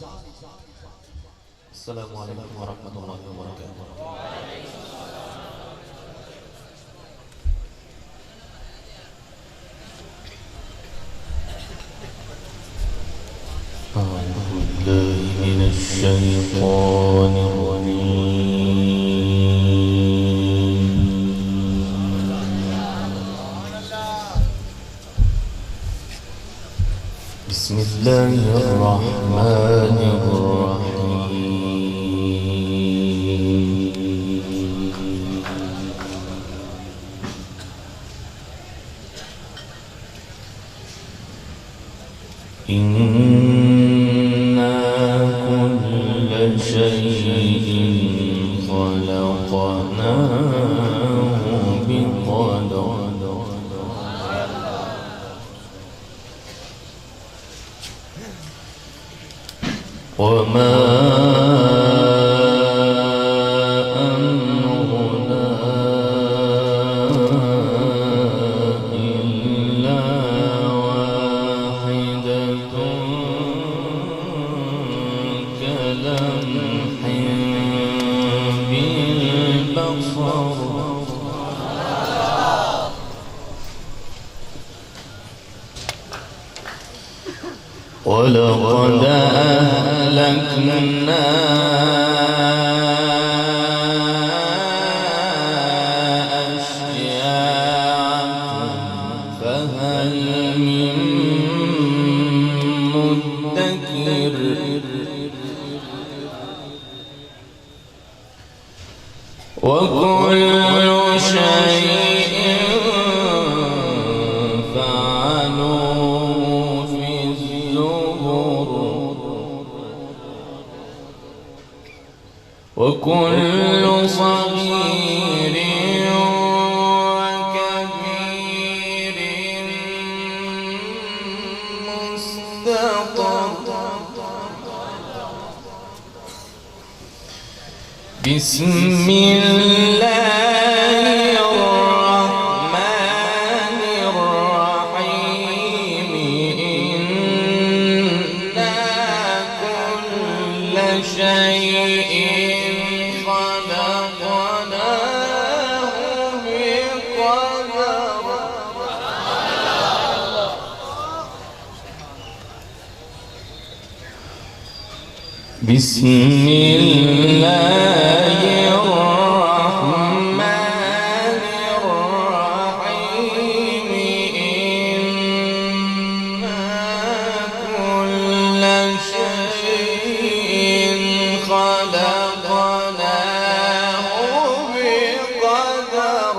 Assalamualaikum warahmatullahi wabarakatuh. أعوذ بالله من الشيطان الرجيم. بسم الله الرحمن الرحيم. إنا كل شيء خلقناه بقدر. وما أمرنا إلا واحدة كلمح بالبصر. ولقد أهلكنا أشياعكم فهل من مدكر. وكل شيء فعلوه في الزبر. وكل صغير وكبير مستطر. بسم الله الرحمن الرحيم. إنا كل شيء خلقناه بقدر. بسم الله الرحمن الرحيم. إنا كل شيء خلقناه بقدر.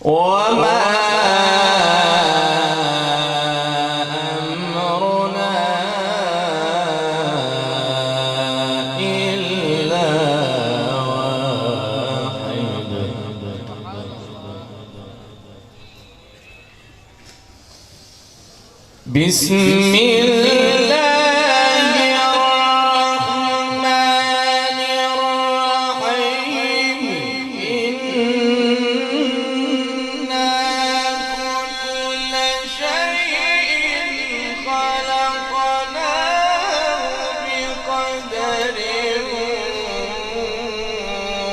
وما أمرنا إلا واحدة. بسم الله الرحمن الرحيم. إنا كل شيء خلقناه بقدر.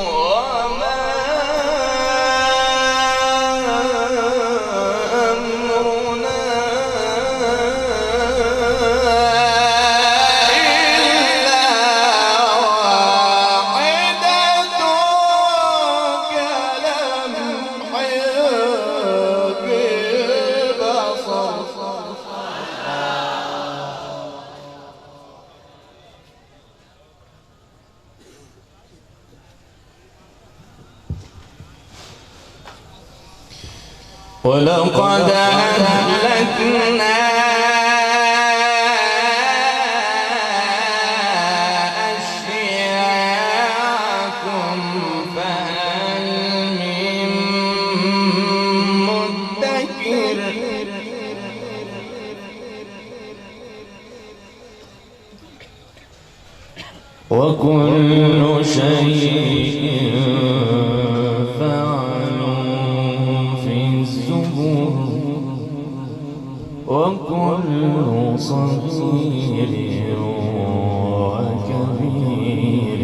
وما أمرنا ولقد أهلكنا أشياعكم فهل من مدكر. وكل شيء فعلوه في الزبر. وكل صغير وكبير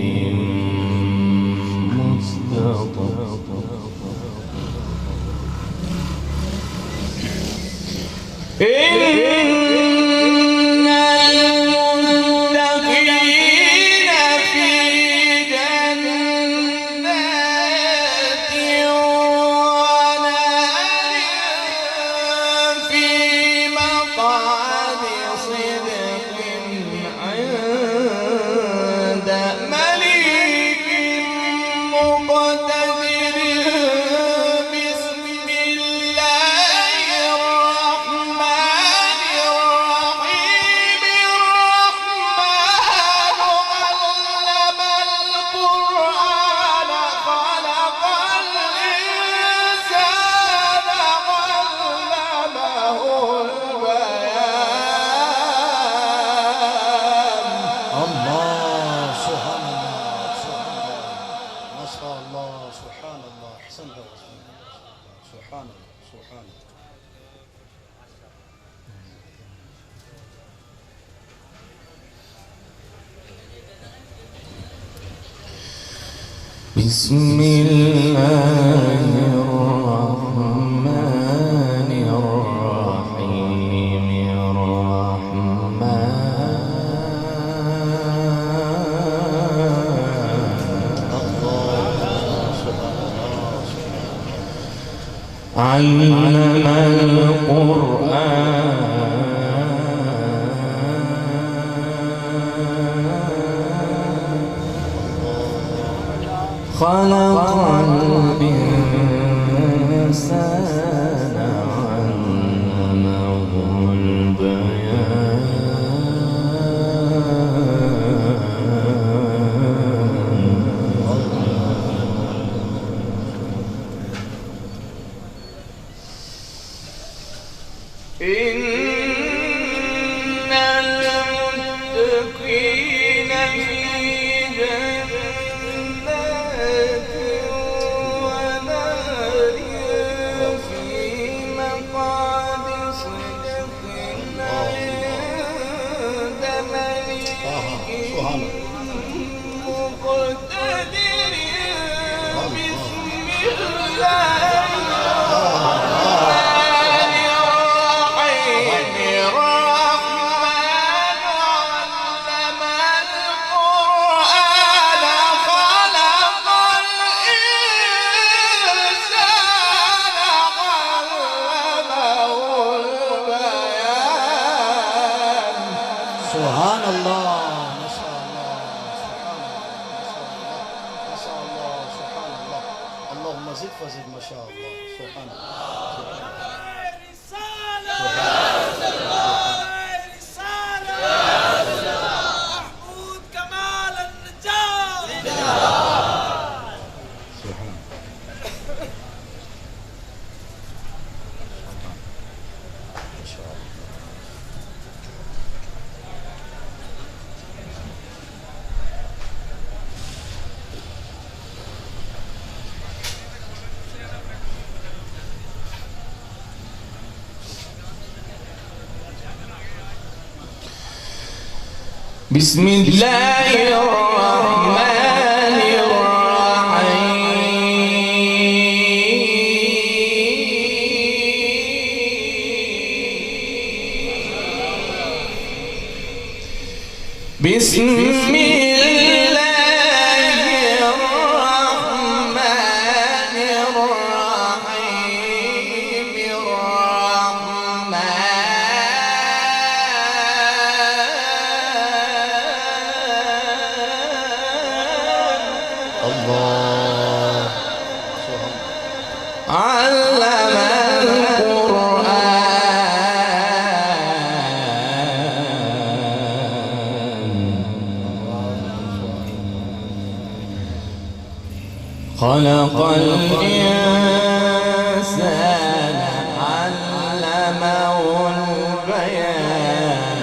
مستطر إن المتقين في جنات ونهر في مقعد صدق عند مليك مقتدر بسم الله الرحمن الرحيم الرحمن علم القرآن خلق الإنسان علمه البيان. الله سبحان الله سبحان الله ما شاء الله سبحان الله أحسنت سبحان الله سبحان الله. بسم الله الرحمن الرحيم علم القرآن خلق الإنسان علمه البيان. إن المتقين في جنات ونهر في مقعد صدق عند مليك مقتدر بسم الله سبحان الله ما شاء الله سبحان الله ما شاء الله سبحان الله. اللهم زد فزد ما شاء الله سبحان الله. محمود كمال النجار ما شاء الله. بسم الله الرحمن الرحيم بسم الله الرحمن الرحيم الله علم القرآن خلق الإنسان علمه البيان.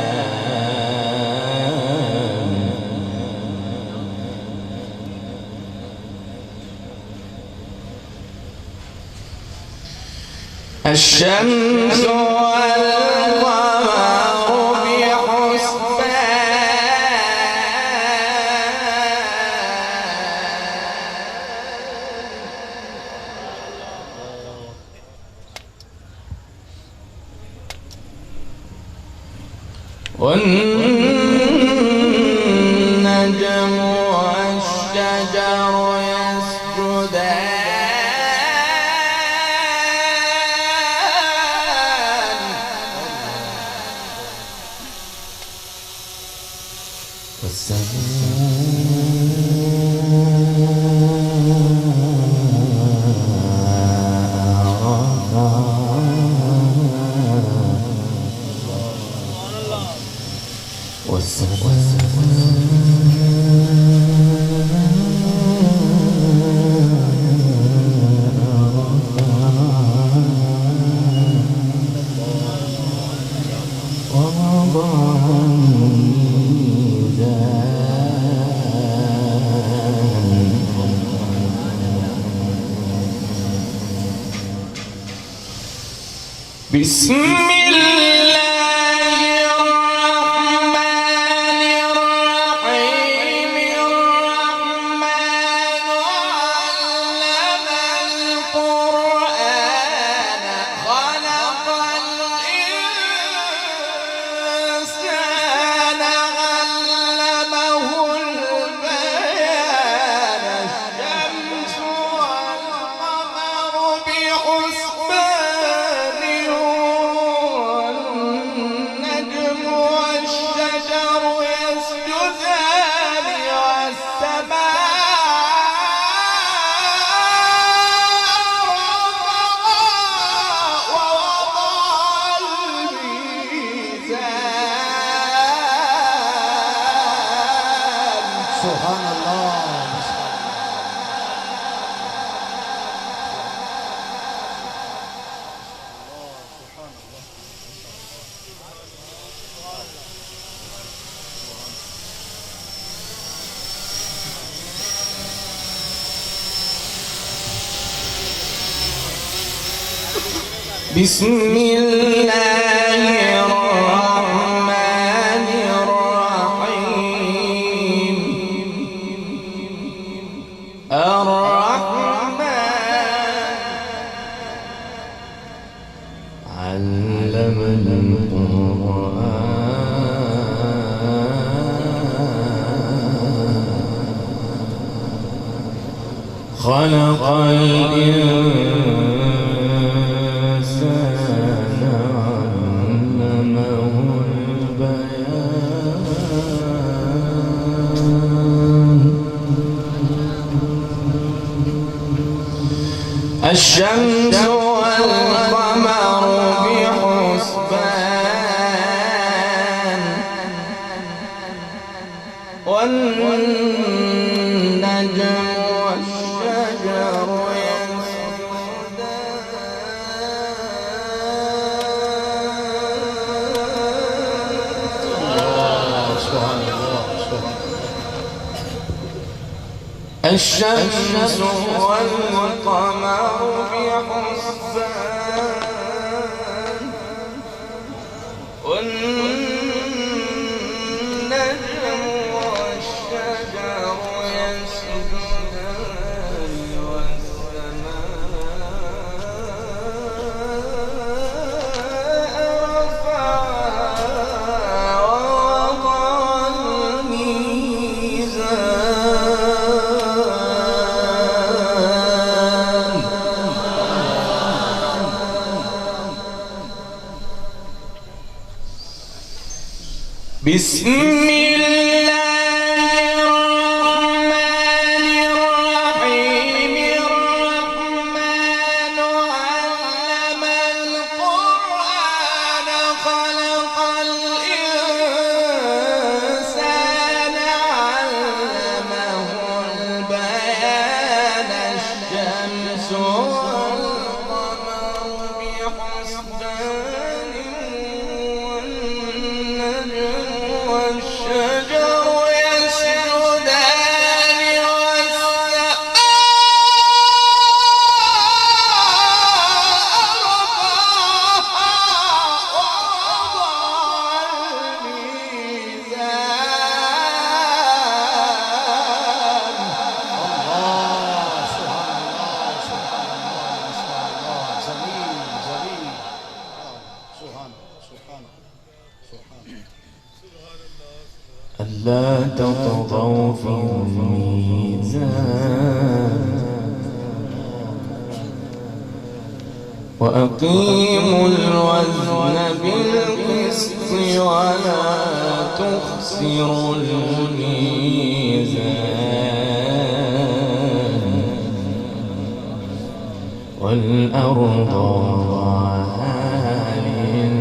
الشمس والقمر والنجم والشجر يسجدان بسم الله الرحمن الرحيم الرحمن علم القرآن خلق الإنسان علمه البيان الشمس والقمر بحسبان والنجم والشجر يسجدان والسماء ووضع الميزان سبحان الله. بسم الله الرحمن الرحيم الرحمن علم القرآن خلق الإنسان علمه البيان الشمس والقمر بحسبان والنجم والشجر سبحان الله. الشمس والقمر بحسبان والنجم والشجر يسجدان والسماء رفعها ووضع الميزان بسم الله الرحمن الرحيم الرحمن علم القرآن خلق الإنسان علمه البيان الشمس والقمر بحسبان والنجم والشجر يسجدان ألا تطغوا في الميزان وأقيموا الوزن بالقسط ولا تخسروا الميزان والأرض وضعها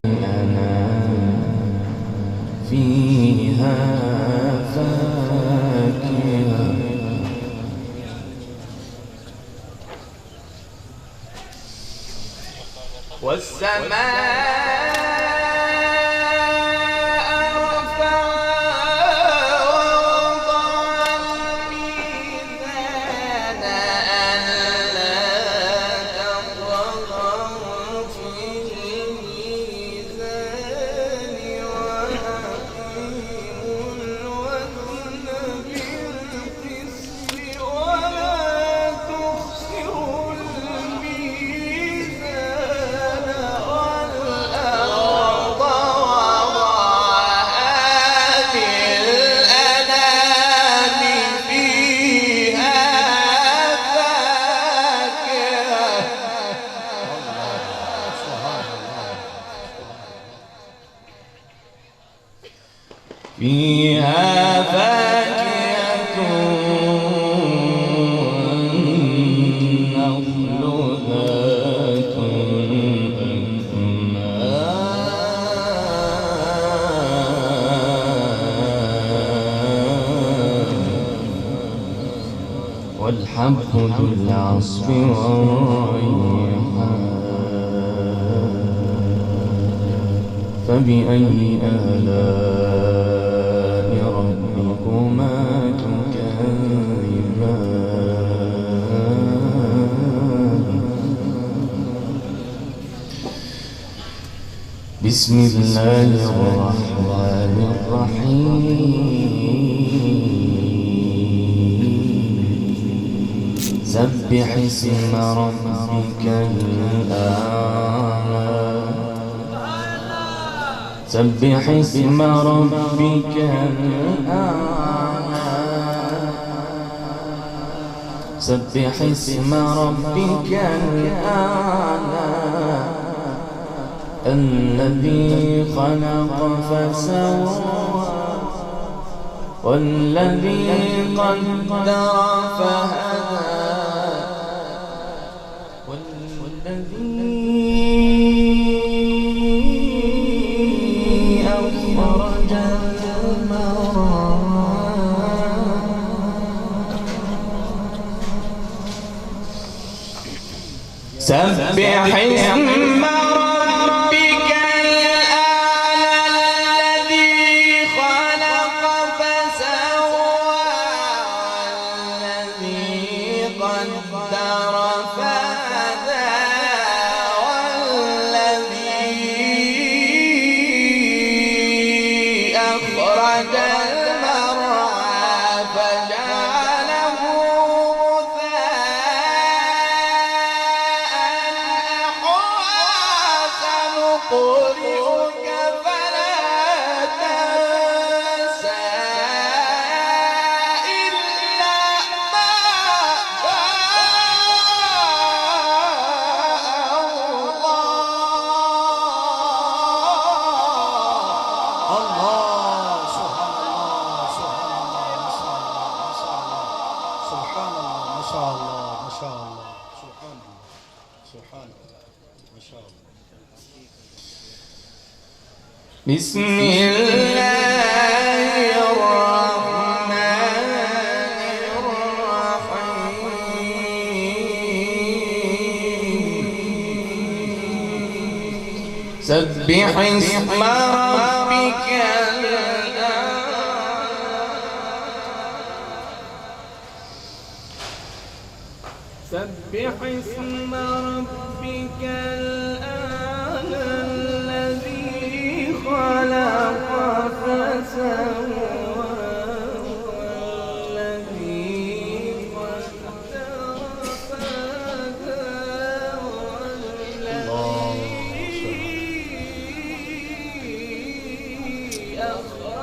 للأنام فيها فاكهة والسماء فيها فاكهة النخل ذات الأكمام والحب ذو العصف والريحان فبأي آلاء ربكما تكذبان بسم الله الرحمن الرحيم سبح اسم ربك الأعلى سبح اسم ربك الأعلى سبح اسم ربك الأعلى الذي خلق فسوى والذي قدر فهدى أخرج المرعى سبح اسم ربك الأعلى الذي خلق فسوى والذي قدر فهدى أخرج المرعى فجعله غثاء أحوى سنقرئك فلا تنسى إلا ما بسم الله الرحمن الرحيم سبح اسم ربك الأعلى سبح اسم ربك الأعلى الذي خلق فسوى والذي قدر فهدى والذي أخرج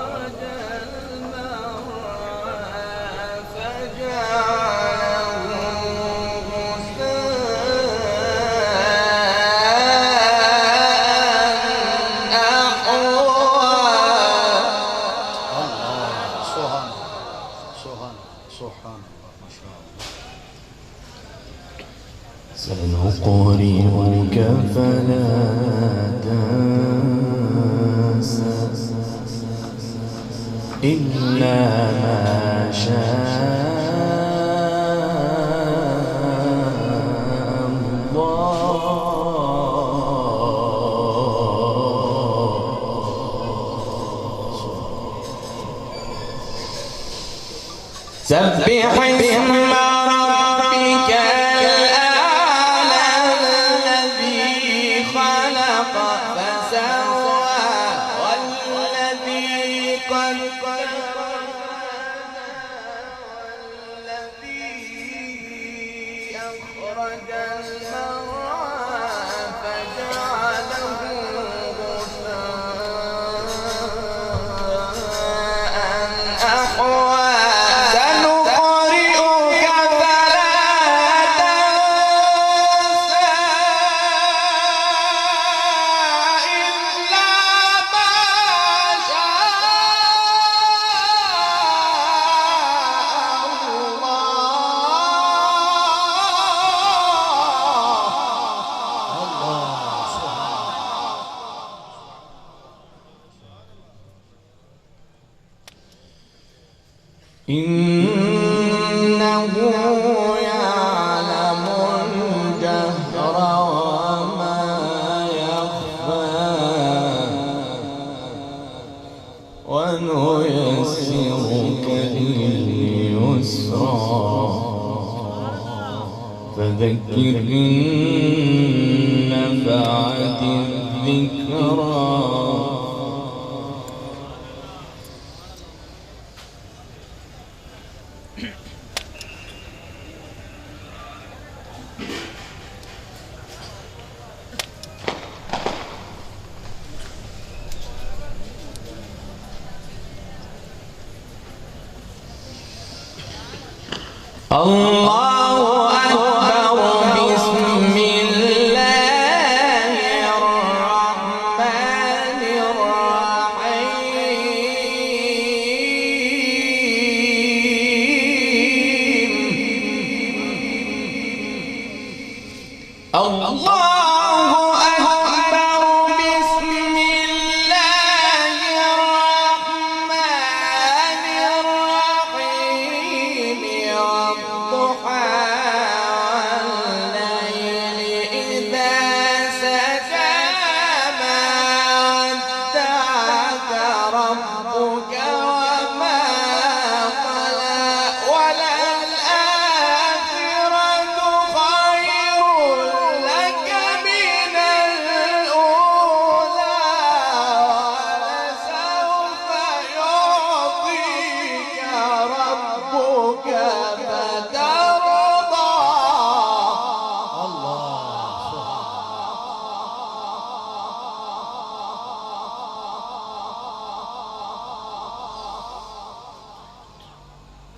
فلا تنسى إلا ما شاء سبح اسم ربك الأعلى الذي خلق فسوى والذي قدر والذي أخرج المرعى فجعله غثاء أحوى إنه يعلم الجهر وما يخفى ونيسرك لليسرى فذكر إن نفعت الذكرى الله أكبر بسم الله الرحمن الرحيم الله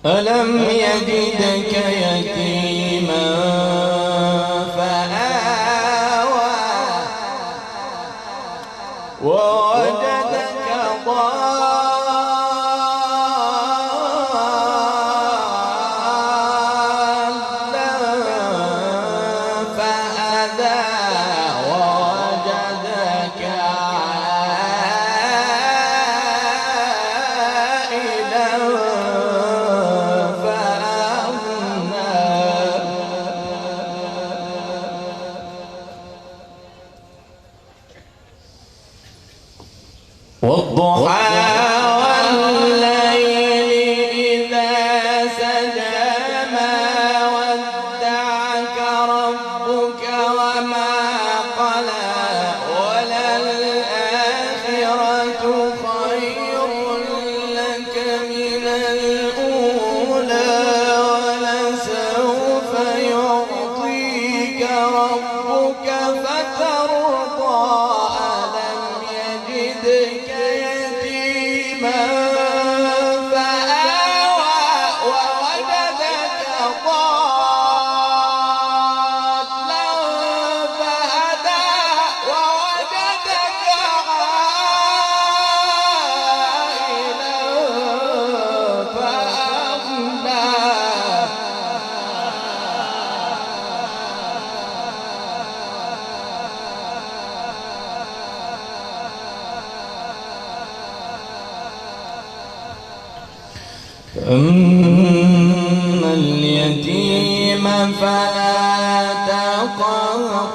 ألم يجدك يتيما فآوى ووجدك ضالا فهدى ووجدك والضحى والليل إذا سجى ما ودعك ربك وما قلى وللآخرة خير لك من الأولى ولسوف يعطيك ربك فترضى ألم يجدك يتيما فآوى ووجدك ضالا فهدى ووجدك عائلا فأغنى فأما اليتيم فلا تقهر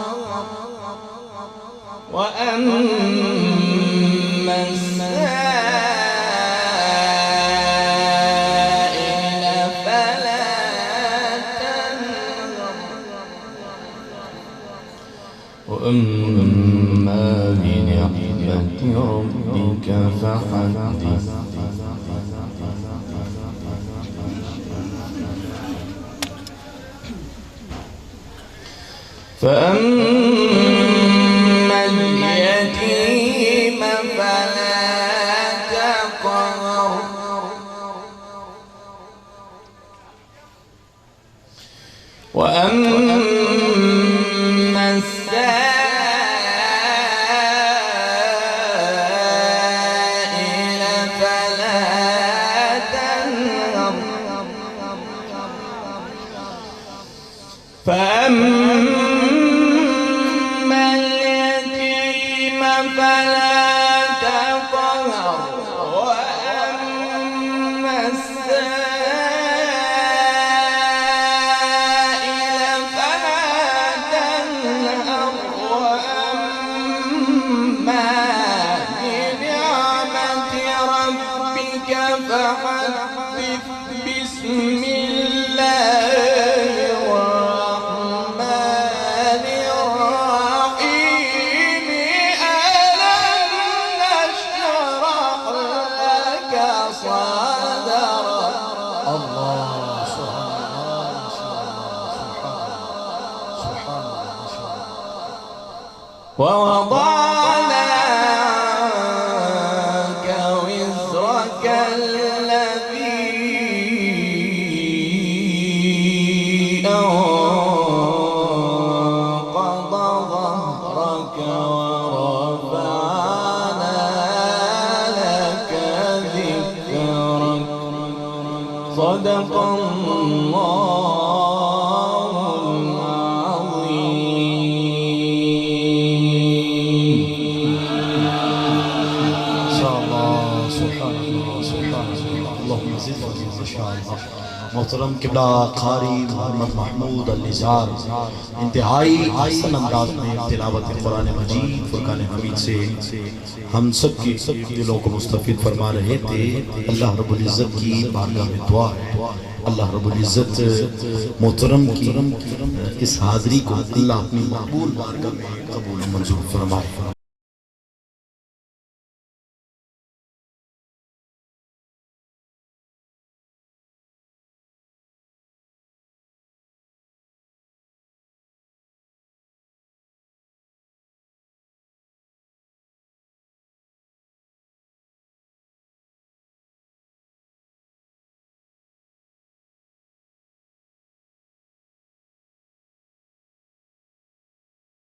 وأما السائل فلا تنهر وأما بنعمة ربك فحدث فأما اليتيم فلا تقهر وأما السائل فلا تنهر فأما اليتيم فلا تقهر وأما السائل فلا تنهر وأما بنعمة ربك فحدث بسم الله الرحمن الرحيم ألم نشرح لك صدرك الله سبحان الله ما شاء الله سبحان الله ما شاء الله ووضعنا عنك وزرك الذي أنقض ظهرك ورفعنا لك ذكرك صدق الله العظيم. ما شاء الله سبحان الله سبحان الله اللهم زد وزد ما شاء الله. मोहतरम किबला कारी मोहम्मद महमूद अल निज़ार इंतहाई आसान अंदाज में तिलावत कुरान मजीद फुरकान हमीद से हम सब के दिलों को मुस्तफिद फरमा रहे थे। अल्लाह रब्बुल इज़्ज़त की बारगाह में दुआ है अल्लाह रब्बुल इज़्ज़त मोहतरम की इस हाज़री को अल्लाह अपनी मकबूल बारगाह में कबूल मंजूर फरमाए।